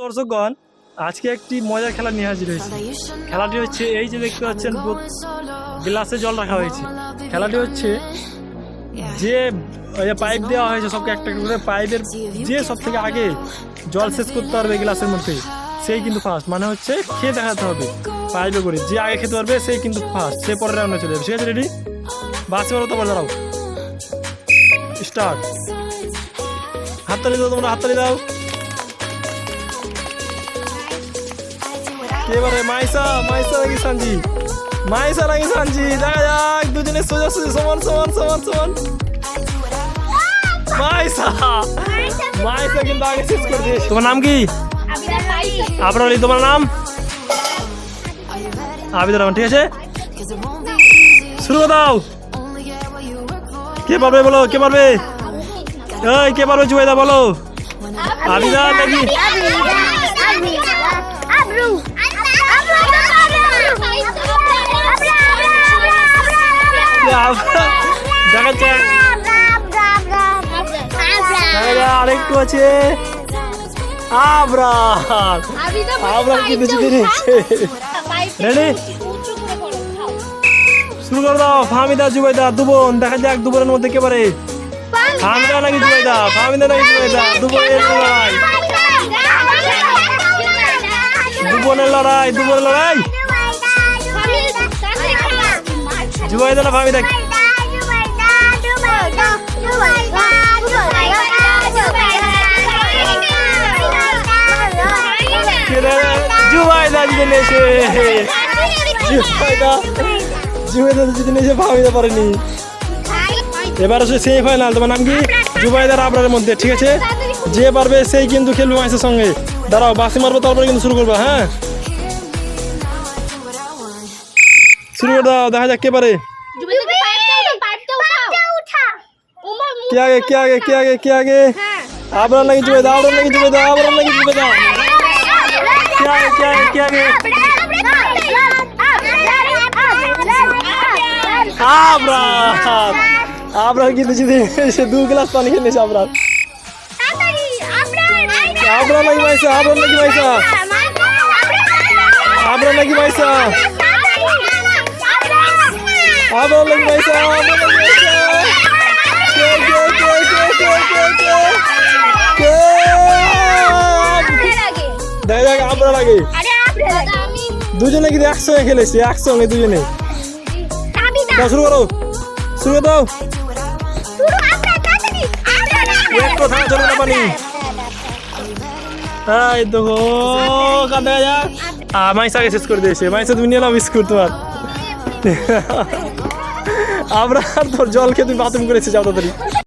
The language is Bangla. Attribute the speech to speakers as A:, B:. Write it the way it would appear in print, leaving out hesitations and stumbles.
A: দর্শকগণ, আজকে একটি মজার খেলা নিয়ে হাজির হয়েছে। খেলাটি হচ্ছে এই যে দেখতে পাচ্ছেন গ্লাসে জল রাখা হয়েছে। খেলাটি হচ্ছে যে পাইপ দেওয়া হয়েছে সবকে একটা করে পাইপের যে সব থেকে আগে জল শেষ করতে পারবে গ্লাসের মধ্যে সেই কিন্তু ফার্স্ট, মানে হচ্ছে খেয়ে দেখাতে হবে পাইপে করে। যে আগে খেতে পারবে সেই কিন্তু ফার্স্ট, সে পরের রাউন্ডে চলে যাবে। ঠিক আছে, রেডি? বাসে বলো, তোমার দাঁড়াও, স্টার্ট। হাততালি দাও, তোমরা হাততালি দাও। এবারে মাইসা নাকি সানজি, মাইসা নাকি সানজি, দেখা যাক দুজনে সোজা সোজা সমান সমান সমান সমান। মাইসা কিন্তু আগে শেষ করে দিয়েছে। তোমার নাম কি? আবরার আলী। তোমার নাম? আবিদুর রহমান। ঠিক আছে, শুরু করে দাও। কে পারবে বলো, কে পারবে? এই কে পারবে জুবাইদা বলো। আবিদা নাকি? আরেকটু আছে, আবরার কিন্তু জিতে নিয়েছে। রেডি, শুরু করে দাও। ফাহমিদা জুবাইদা দুবোন, দেখা যাক দুবোনের মধ্যে কে পারে। ফাহমিদা নাকি জুবাইদা, ফাহমিদা নাকি জুবাইদা, দুবোনের লড়াই, দুবোনের লড়াই, দুবোনের লড়াই। জুবাইদা না ফাহমিদা? জুবাইদা জিতে নিয়েছে, জুবাইদা জিতে নিয়েছে, ফাহমিদা পারেনি। এবার হচ্ছে সেমিফাইনাল। তোমার নাম কি? জুবাইদার আবরারের মধ্যে। ঠিক আছে, যে পারবে সেই কিন্তু খেলবে মাইসের সঙ্গে। দাঁড়াও, বাসি মারবো, তারপরে কিন্তু শুরু করবো। হ্যাঁ, শুরু করে দাও, দেখা যাক কে পারে। কে আগে, কে আগে, কে আগে, কে আগে? আবরার নাকি জুবাইদা, আবরার নাকি জুবাইদা, আবরার নাকি জুবাইদা? কে আগে, কে আগে, কে আগে? আবরার, আবরার কিন্তু জিতে নিয়েছে। 2 গ্লাস পানি খেয়ে নিয়েছে আবরার। আবরার নাকি মাইসা, আবরার নাকি মাইসা, আবরার নাকি মাইসা, আবরার নাকি মাইসা, আবরার নাকি মাইসা। দেখা যাক আবরার আগে। দুজনে কিন্তু একসঙ্গে খেলেছি, একসঙ্গে দুজনে। শুরু করো, শুরু করে দাও। একটু থাকা চলে না পানি। এই দেখো কাঁদা যাক। মাইসাকে শেষ করে দিয়েছে। মাইসা তুমি নিয়ে নাও বিস্কুট তোমার। আমরা তোর জল খেয়ে তুমি বাথরুম করেছি, যাও তাড়াতাড়ি।